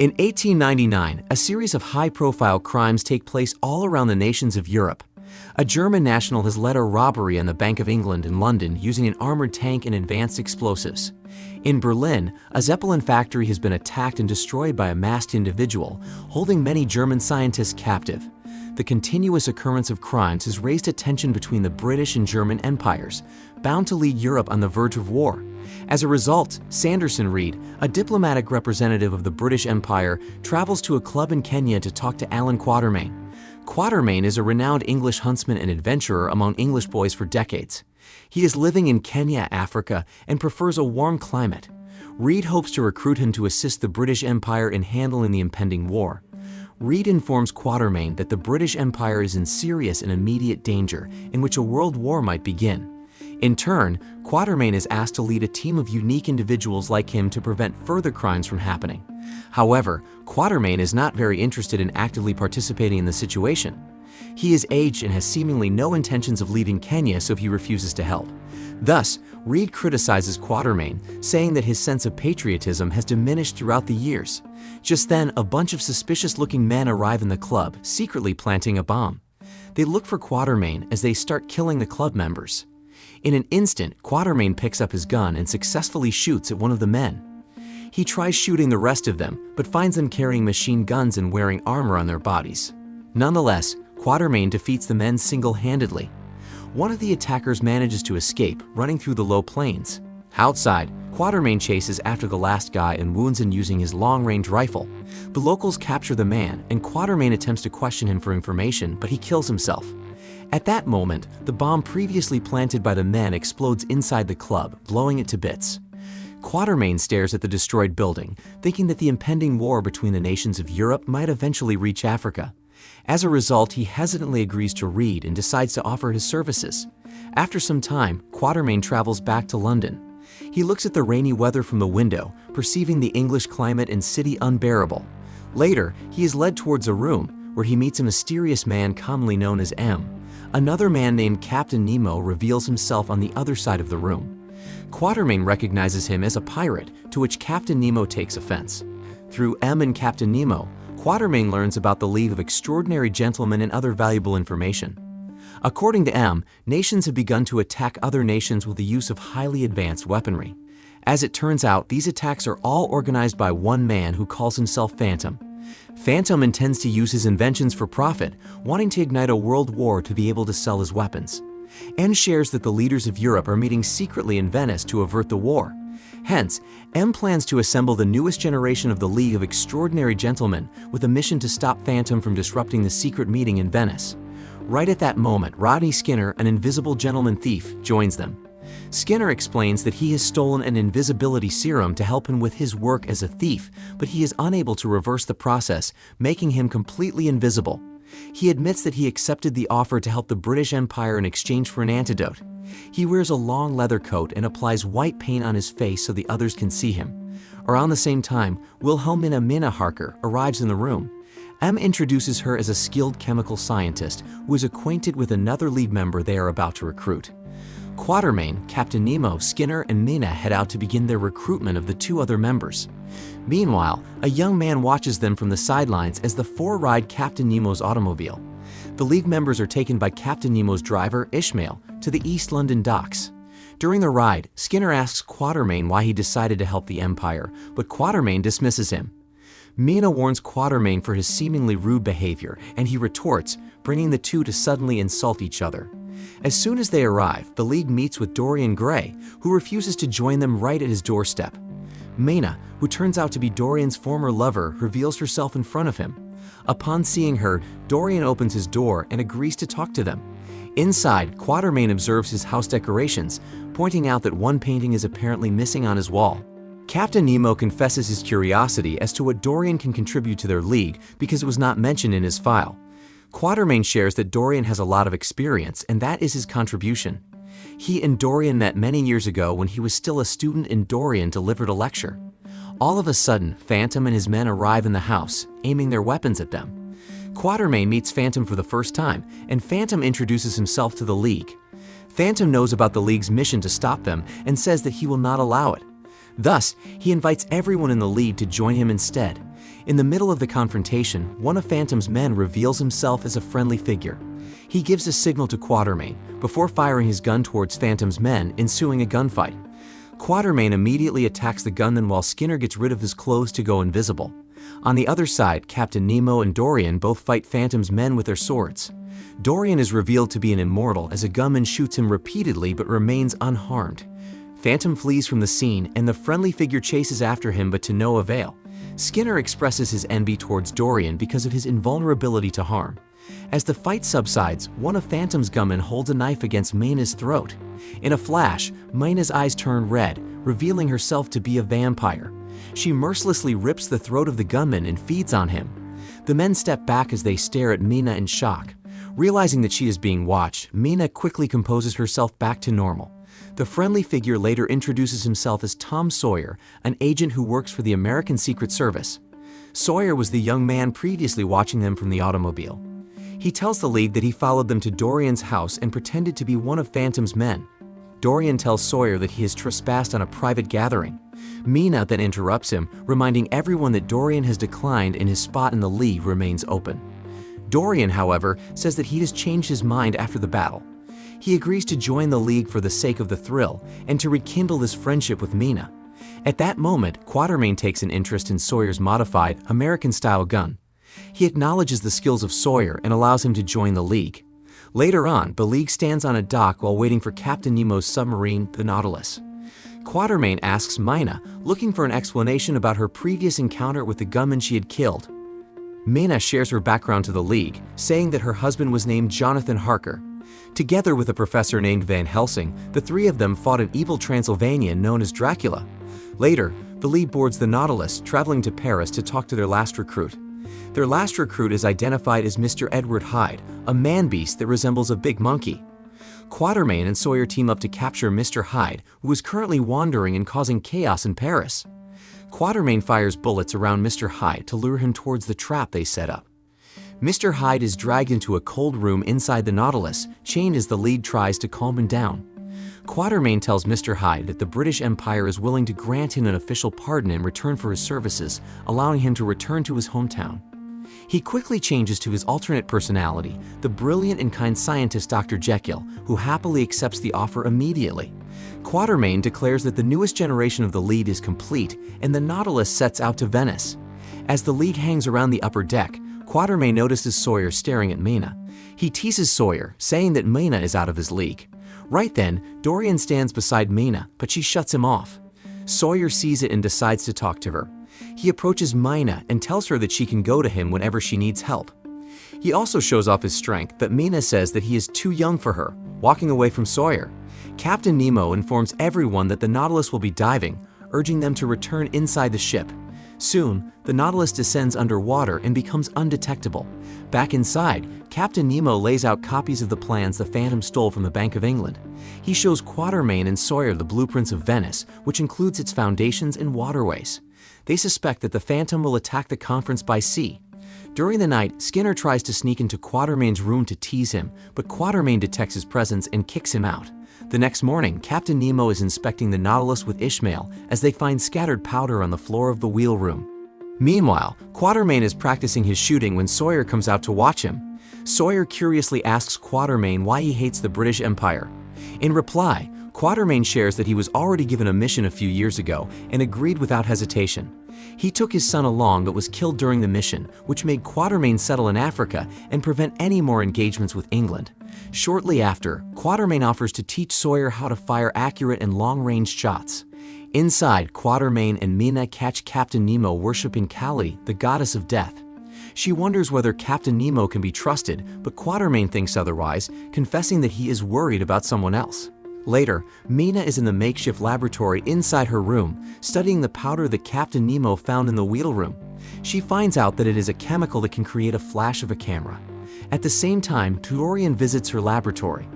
In 1899, a series of high-profile crimes take place all around the nations of Europe. A German national has led a robbery on the Bank of England in London using an armored tank and advanced explosives. In Berlin, a Zeppelin factory has been attacked and destroyed by a masked individual, holding many German scientists captive. The continuous occurrence of crimes has raised a tension between the British and German empires, bound to lead Europe on the verge of war. As a result, Sanderson Reid, a diplomatic representative of the British Empire, travels to a club in Kenya to talk to Allan Quatermain. Quatermain is a renowned English huntsman and adventurer among English boys for decades. He is living in Kenya, Africa, and prefers a warm climate. Reid hopes to recruit him to assist the British Empire in handling the impending war. Reid informs Quatermain that the British Empire is in serious and immediate danger, in which a world war might begin. In turn, Quatermain is asked to lead a team of unique individuals like him to prevent further crimes from happening. However, Quatermain is not very interested in actively participating in the situation. He is aged and has seemingly no intentions of leaving Kenya, so he refuses to help. Thus, Reid criticizes Quatermain, saying that his sense of patriotism has diminished throughout the years. Just then, a bunch of suspicious-looking men arrive in the club, secretly planting a bomb. They look for Quatermain as they start killing the club members. In an instant, Quatermain picks up his gun and successfully shoots at one of the men. He tries shooting the rest of them, but finds them carrying machine guns and wearing armor on their bodies. Nonetheless, Quatermain defeats the men single-handedly. One of the attackers manages to escape, running through the low plains. Outside, Quatermain chases after the last guy and wounds him using his long-range rifle. The locals capture the man, and Quatermain attempts to question him for information, but he kills himself. At that moment, the bomb previously planted by the men explodes inside the club, blowing it to bits. Quatermain stares at the destroyed building, thinking that the impending war between the nations of Europe might eventually reach Africa. As a result, he hesitantly agrees to Reid and decides to offer his services. After some time, Quatermain travels back to London. He looks at the rainy weather from the window, perceiving the English climate and city unbearable. Later, he is led towards a room where he meets a mysterious man commonly known as M. Another man named Captain Nemo reveals himself on the other side of the room. Quatermain recognizes him as a pirate, to which Captain Nemo takes offense. Through M and Captain Nemo, Quatermain learns about the League of Extraordinary Gentlemen and other valuable information. According to M, nations have begun to attack other nations with the use of highly advanced weaponry. As it turns out, these attacks are all organized by one man who calls himself Phantom. Phantom intends to use his inventions for profit, wanting to ignite a world war to be able to sell his weapons. M shares that the leaders of Europe are meeting secretly in Venice to avert the war. Hence, M plans to assemble the newest generation of the League of Extraordinary Gentlemen with a mission to stop Phantom from disrupting the secret meeting in Venice. Right at that moment, Rodney Skinner, an invisible gentleman thief, joins them. Skinner explains that he has stolen an invisibility serum to help him with his work as a thief, but he is unable to reverse the process, making him completely invisible. He admits that he accepted the offer to help the British Empire in exchange for an antidote. He wears a long leather coat and applies white paint on his face so the others can see him. Around the same time, Wilhelmina Minna Harker arrives in the room. M introduces her as a skilled chemical scientist who is acquainted with another League member they are about to recruit. Quatermain, Captain Nemo, Skinner, and Minna head out to begin their recruitment of the two other members. Meanwhile, a young man watches them from the sidelines as the four ride Captain Nemo's automobile. The League members are taken by Captain Nemo's driver, Ishmael, to the East London docks. During the ride, Skinner asks Quatermain why he decided to help the Empire, but Quatermain dismisses him. Minna warns Quatermain for his seemingly rude behavior, and he retorts, bringing the two to suddenly insult each other. As soon as they arrive, the League meets with Dorian Gray, who refuses to join them right at his doorstep. Minna, who turns out to be Dorian's former lover, reveals herself in front of him. Upon seeing her, Dorian opens his door and agrees to talk to them. Inside, Quatermain observes his house decorations, pointing out that one painting is apparently missing on his wall. Captain Nemo confesses his curiosity as to what Dorian can contribute to their League because it was not mentioned in his file. Quatermain shares that Dorian has a lot of experience, and that is his contribution. He and Dorian met many years ago when he was still a student and Dorian delivered a lecture. All of a sudden, Phantom and his men arrive in the house, aiming their weapons at them. Quatermain meets Phantom for the first time, and Phantom introduces himself to the League. Phantom knows about the League's mission to stop them and says that he will not allow it. Thus, he invites everyone in the League to join him instead. In the middle of the confrontation, one of Phantom's men reveals himself as a friendly figure. He gives a signal to Quatermain before firing his gun towards Phantom's men, ensuing a gunfight. Quatermain immediately attacks the gunman while Skinner gets rid of his clothes to go invisible. On the other side, Captain Nemo and Dorian both fight Phantom's men with their swords. Dorian is revealed to be an immortal as a gunman shoots him repeatedly but remains unharmed. Phantom flees from the scene and the friendly figure chases after him but to no avail. Skinner expresses his envy towards Dorian because of his invulnerability to harm. As the fight subsides, one of Phantom's gunmen holds a knife against Mayna's throat. In a flash, Mayna's eyes turn red, revealing herself to be a vampire. She mercilessly rips the throat of the gunman and feeds on him. The men step back as they stare at Mayna in shock. Realizing that she is being watched, Mayna quickly composes herself back to normal. The friendly figure later introduces himself as Tom Sawyer, an agent who works for the American Secret Service. Sawyer was the young man previously watching them from the automobile. He tells the League that he followed them to Dorian's house and pretended to be one of Phantom's men. Dorian tells Sawyer that he has trespassed on a private gathering. Mayna then interrupts him, reminding everyone that Dorian has declined and his spot in the League remains open. Dorian, however, says that he has changed his mind after the battle. He agrees to join the League for the sake of the thrill and to rekindle his friendship with Mayna. At that moment, Quatermain takes an interest in Sawyer's modified, American-style gun. He acknowledges the skills of Sawyer and allows him to join the League. Later on, the League stands on a dock while waiting for Captain Nemo's submarine, the Nautilus. Quatermain asks Mayna, looking for an explanation about her previous encounter with the gunman she had killed. Mayna shares her background to the League, saying that her husband was named Jonathan Harker. Together with a professor named Van Helsing, the three of them fought an evil Transylvanian known as Dracula. Later, the League boards the Nautilus, traveling to Paris to talk to their last recruit. Their last recruit is identified as Mr. Edward Hyde, a man-beast that resembles a big monkey. Quatermain and Sawyer team up to capture Mr. Hyde, who is currently wandering and causing chaos in Paris. Quatermain fires bullets around Mr. Hyde to lure him towards the trap they set up. Mr. Hyde is dragged into a cold room inside the Nautilus, chained as the League tries to calm him down. Quatermain tells Mr. Hyde that the British Empire is willing to grant him an official pardon in return for his services, allowing him to return to his hometown. He quickly changes to his alternate personality, the brilliant and kind scientist Dr. Jekyll, who happily accepts the offer immediately. Quatermain declares that the newest generation of the League is complete, and the Nautilus sets out to Venice. As the League hangs around the upper deck, Quatermain notices Sawyer staring at Mayna. He teases Sawyer, saying that Mayna is out of his league. Right then, Dorian stands beside Mayna, but she shuts him off. Sawyer sees it and decides to talk to her. He approaches Mayna and tells her that she can go to him whenever she needs help. He also shows off his strength, but Mayna says that he is too young for her, walking away from Sawyer. Captain Nemo informs everyone that the Nautilus will be diving, urging them to return inside the ship. Soon, the Nautilus descends underwater and becomes undetectable. Back inside, Captain Nemo lays out copies of the plans the Phantom stole from the Bank of England. He shows Quatermain and Sawyer the blueprints of Venice, which includes its foundations and waterways. They suspect that the Phantom will attack the conference by sea. During the night, Skinner tries to sneak into Quatermain's room to tease him, but Quatermain detects his presence and kicks him out. The next morning, Captain Nemo is inspecting the Nautilus with Ishmael as they find scattered powder on the floor of the wheel room. Meanwhile, Quatermain is practicing his shooting when Sawyer comes out to watch him. Sawyer curiously asks Quatermain why he hates the British Empire. In reply, Quatermain shares that he was already given a mission a few years ago and agreed without hesitation. He took his son along but was killed during the mission, which made Quatermain settle in Africa and prevent any more engagements with England. Shortly after, Quatermain offers to teach Sawyer how to fire accurate and long-range shots. Inside, Quatermain and Mayna catch Captain Nemo worshipping Kali, the goddess of death. She wonders whether Captain Nemo can be trusted, but Quatermain thinks otherwise, confessing that he is worried about someone else. Later, Mayna is in the makeshift laboratory inside her room, studying the powder that Captain Nemo found in the wheel room. She finds out that it is a chemical that can create a flash of a camera. At the same time, Dorian visits her laboratory.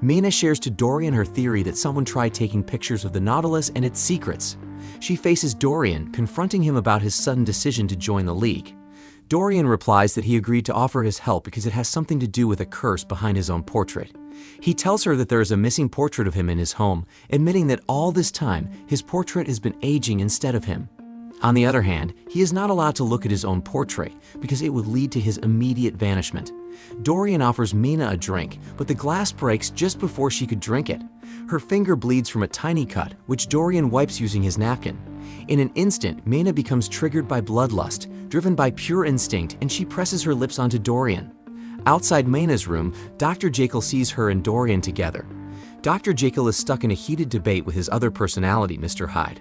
Mayna shares to Dorian her theory that someone tried taking pictures of the Nautilus and its secrets. She faces Dorian, confronting him about his sudden decision to join the League. Dorian replies that he agreed to offer his help because it has something to do with a curse behind his own portrait. He tells her that there is a missing portrait of him in his home, admitting that all this time his portrait has been aging instead of him. On the other hand, he is not allowed to look at his own portrait because it would lead to his immediate banishment. Dorian offers Mina a drink, but the glass breaks just before she could drink it. Her finger bleeds from a tiny cut, which Dorian wipes using his napkin. In an instant, Mina becomes triggered by bloodlust, driven by pure instinct, and she presses her lips onto Dorian. Outside Mina's room, Dr. Jekyll sees her and Dorian together. Dr. Jekyll is stuck in a heated debate with his other personality, Mr. Hyde.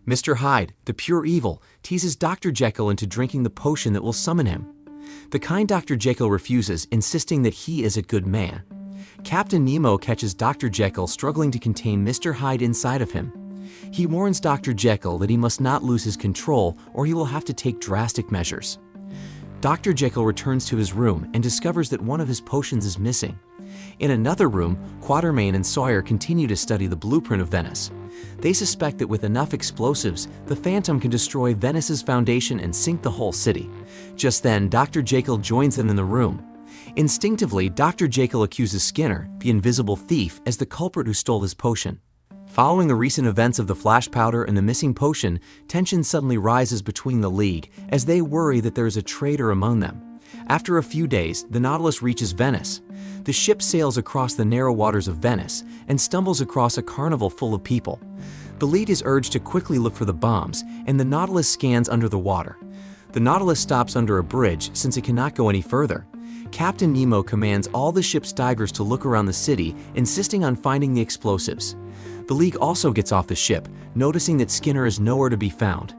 Mr. Hyde, the pure evil, teases Dr. Jekyll into drinking the potion that will summon him. The kind Dr. Jekyll refuses, insisting that he is a good man. Captain Nemo catches Dr. Jekyll struggling to contain Mr. Hyde inside of him. He warns Dr. Jekyll that he must not lose his control or he will have to take drastic measures. Dr. Jekyll returns to his room and discovers that one of his potions is missing. In another room, Quatermain and Sawyer continue to study the blueprint of Venice. They suspect that with enough explosives, the Phantom can destroy Venice's foundation and sink the whole city. Just then, Dr. Jekyll joins them in the room. Instinctively, Dr. Jekyll accuses Skinner, the invisible thief, as the culprit who stole his potion. Following the recent events of the flash powder and the missing potion, tension suddenly rises between the League as they worry that there is a traitor among them. After a few days, the Nautilus reaches Venice. The ship sails across the narrow waters of Venice and stumbles across a carnival full of people. The lead is urged to quickly look for the bombs, and the Nautilus scans under the water. The Nautilus stops under a bridge since it cannot go any further. Captain Nemo commands all the ship's divers to look around the city, insisting on finding the explosives. The League also gets off the ship, noticing that Skinner is nowhere to be found.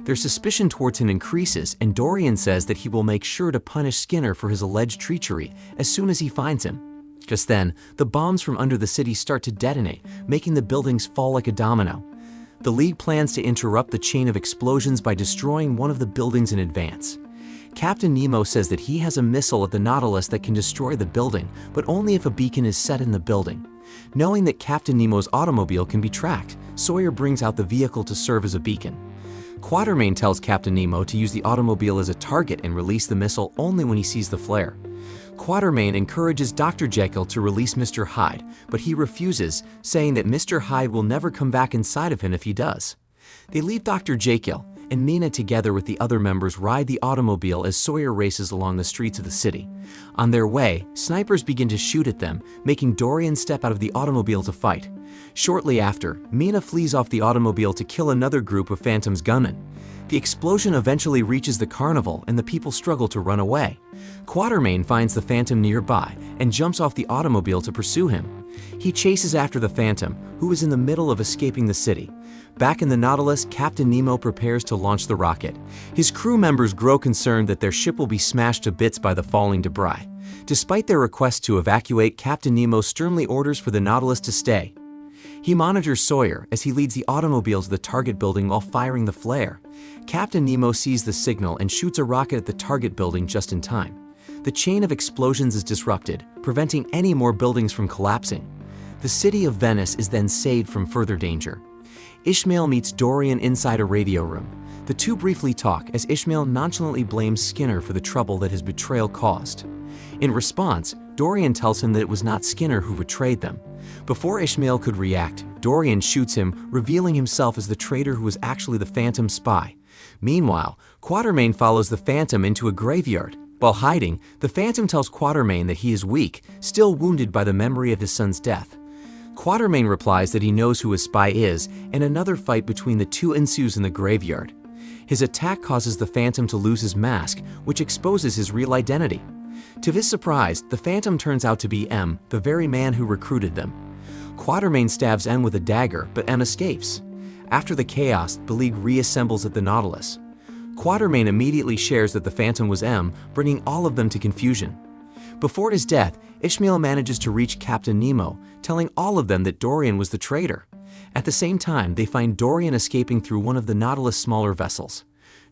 Their suspicion towards him increases, and Dorian says that he will make sure to punish Skinner for his alleged treachery as soon as he finds him. Just then, the bombs from under the city start to detonate, making the buildings fall like a domino. The League plans to interrupt the chain of explosions by destroying one of the buildings in advance. Captain Nemo says that he has a missile at the Nautilus that can destroy the building, but only if a beacon is set in the building. Knowing that Captain Nemo's automobile can be tracked, Sawyer brings out the vehicle to serve as a beacon. Quatermain tells Captain Nemo to use the automobile as a target and release the missile only when he sees the flare. Quatermain encourages Dr. Jekyll to release Mr. Hyde, but he refuses, saying that Mr. Hyde will never come back inside of him if he does. They leave Dr. Jekyll, and Mina together with the other members ride the automobile as Sawyer races along the streets of the city. On their way, snipers begin to shoot at them, making Dorian step out of the automobile to fight. Shortly after, Mina flees off the automobile to kill another group of Phantom's gunmen. The explosion eventually reaches the carnival and the people struggle to run away. Quatermain finds the Phantom nearby and jumps off the automobile to pursue him. He chases after the Phantom, who is in the middle of escaping the city. Back in the Nautilus, Captain Nemo prepares to launch the rocket. His crew members grow concerned that their ship will be smashed to bits by the falling debris. Despite their request to evacuate, Captain Nemo sternly orders for the Nautilus to stay. He monitors Sawyer as he leads the automobile to the target building while firing the flare. Captain Nemo sees the signal and shoots a rocket at the target building just in time. The chain of explosions is disrupted, preventing any more buildings from collapsing. The city of Venice is then saved from further danger. Ishmael meets Dorian inside a radio room. The two briefly talk as Ishmael nonchalantly blames Skinner for the trouble that his betrayal caused. In response, Dorian tells him that it was not Skinner who betrayed them. Before Ishmael could react, Dorian shoots him, revealing himself as the traitor who was actually the Phantom spy. Meanwhile, Quatermain follows the Phantom into a graveyard. While hiding, the Phantom tells Quatermain that he is weak, still wounded by the memory of his son's death. Quatermain replies that he knows who his spy is, and another fight between the two ensues in the graveyard. His attack causes the Phantom to lose his mask, which exposes his real identity. To his surprise, the Phantom turns out to be M, the very man who recruited them. Quatermain stabs M with a dagger, but M escapes. After the chaos, the League reassembles at the Nautilus. Quatermain immediately shares that the Phantom was M, bringing all of them to confusion. Before his death, Ishmael manages to reach Captain Nemo, telling all of them that Dorian was the traitor. At the same time, they find Dorian escaping through one of the Nautilus' smaller vessels.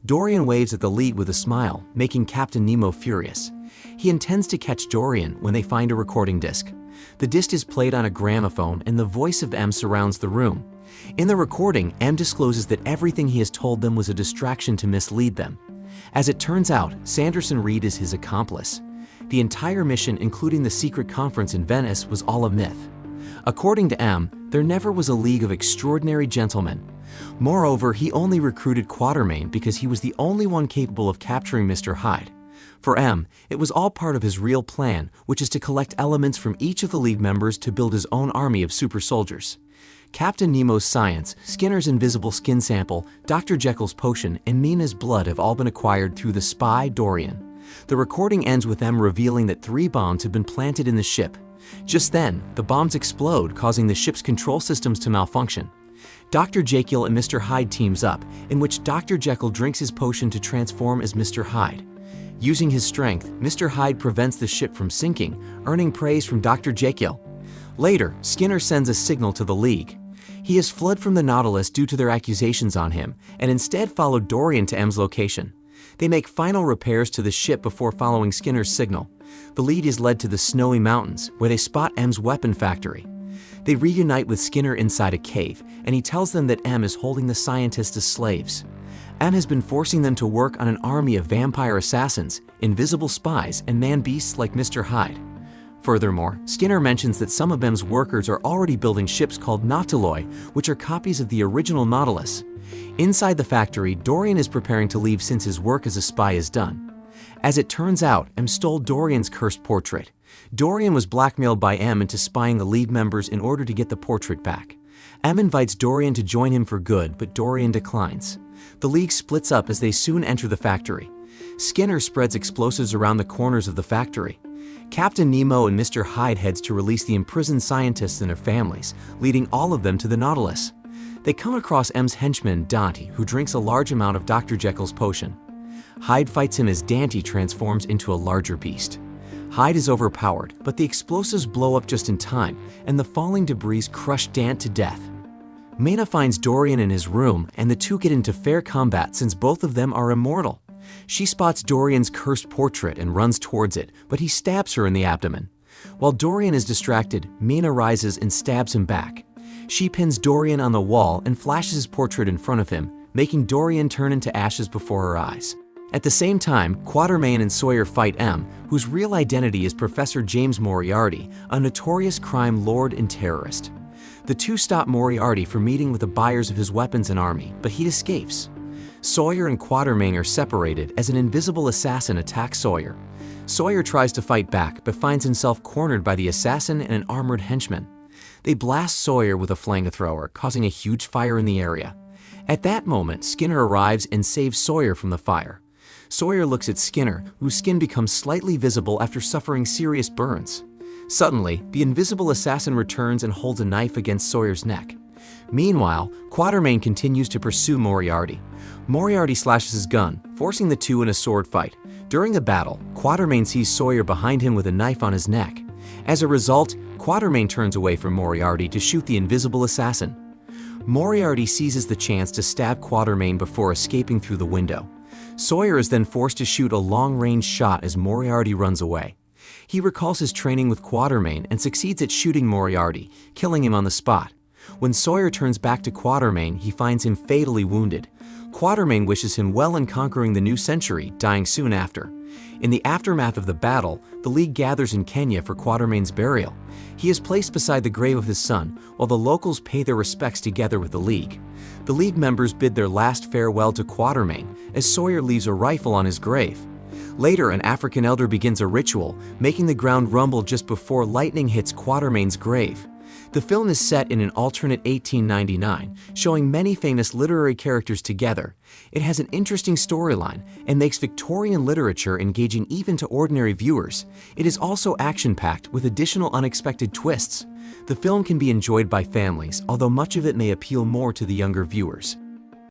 Dorian waves at the League with a smile, making Captain Nemo furious. He intends to catch Dorian when they find a recording disc. The disc is played on a gramophone and the voice of M surrounds the room. In the recording, M discloses that everything he has told them was a distraction to mislead them. As it turns out, Sanderson Reed is his accomplice. The entire mission, including the secret conference in Venice, was all a myth. According to M, there never was a league of extraordinary gentlemen. Moreover, he only recruited Quatermain because he was the only one capable of capturing Mr. Hyde. For M, it was all part of his real plan, which is to collect elements from each of the League members to build his own army of super soldiers. Captain Nemo's science, Skinner's invisible skin sample, Dr. Jekyll's potion, and Mina's blood have all been acquired through the spy, Dorian. The recording ends with M revealing that 3 bombs have been planted in the ship. Just then, the bombs explode, causing the ship's control systems to malfunction. Dr. Jekyll and Mr. Hyde teams up, in which Dr. Jekyll drinks his potion to transform as Mr. Hyde. Using his strength, Mr. Hyde prevents the ship from sinking, earning praise from Dr. Jekyll. Later, Skinner sends a signal to the League. He has fled from the Nautilus due to their accusations on him, and instead followed Dorian to M's location. They make final repairs to the ship before following Skinner's signal. The lead is led to the Snowy Mountains, where they spot M's weapon factory. They reunite with Skinner inside a cave, and he tells them that M is holding the scientists as slaves. M has been forcing them to work on an army of vampire assassins, invisible spies, and man-beasts like Mr. Hyde. Furthermore, Skinner mentions that some of M's workers are already building ships called Nautiloid, which are copies of the original Nautilus. Inside the factory, Dorian is preparing to leave since his work as a spy is done. As it turns out, M stole Dorian's cursed portrait. Dorian was blackmailed by M into spying the League members in order to get the portrait back. M invites Dorian to join him for good, but Dorian declines. The League splits up as they soon enter the factory. Skinner spreads explosives around the corners of the factory. Captain Nemo and Mr. Hyde heads to release the imprisoned scientists and their families, leading all of them to the Nautilus. They come across M's henchman, Dante, who drinks a large amount of Dr. Jekyll's potion. Hyde fights him as Dante transforms into a larger beast. Hyde is overpowered, but the explosives blow up just in time, and the falling debris crush Dante to death. Mina finds Dorian in his room, and the two get into fair combat since both of them are immortal. She spots Dorian's cursed portrait and runs towards it, but he stabs her in the abdomen. While Dorian is distracted, Mina rises and stabs him back. She pins Dorian on the wall and flashes his portrait in front of him, making Dorian turn into ashes before her eyes. At the same time, Quatermain and Sawyer fight M, whose real identity is Professor James Moriarty, a notorious crime lord and terrorist. The two stop Moriarty from meeting with the buyers of his weapons and army, but he escapes. Sawyer and Quatermain are separated as an invisible assassin attacks Sawyer. Sawyer tries to fight back, but finds himself cornered by the assassin and an armored henchman. They blast Sawyer with a flamethrower, causing a huge fire in the area. At that moment, Skinner arrives and saves Sawyer from the fire. Sawyer looks at Skinner, whose skin becomes slightly visible after suffering serious burns. Suddenly, the invisible assassin returns and holds a knife against Sawyer's neck. Meanwhile, Quatermain continues to pursue Moriarty. Moriarty slashes his gun, forcing the two in a sword fight. During the battle, Quatermain sees Sawyer behind him with a knife on his neck. As a result, Quatermain turns away from Moriarty to shoot the invisible assassin. Moriarty seizes the chance to stab Quatermain before escaping through the window. Sawyer is then forced to shoot a long-range shot as Moriarty runs away. He recalls his training with Quatermain and succeeds at shooting Moriarty, killing him on the spot. When Sawyer turns back to Quatermain, he finds him fatally wounded. Quatermain wishes him well in conquering the new century, dying soon after. In the aftermath of the battle, the League gathers in Kenya for Quatermain's burial. He is placed beside the grave of his son, while the locals pay their respects together with the League. The League members bid their last farewell to Quatermain, as Sawyer leaves a rifle on his grave. Later, an African elder begins a ritual, making the ground rumble just before lightning hits Quatermain's grave. The film is set in an alternate 1899, showing many famous literary characters together. It has an interesting storyline and makes Victorian literature engaging even to ordinary viewers. It is also action-packed with additional unexpected twists. The film can be enjoyed by families, although much of it may appeal more to the younger viewers.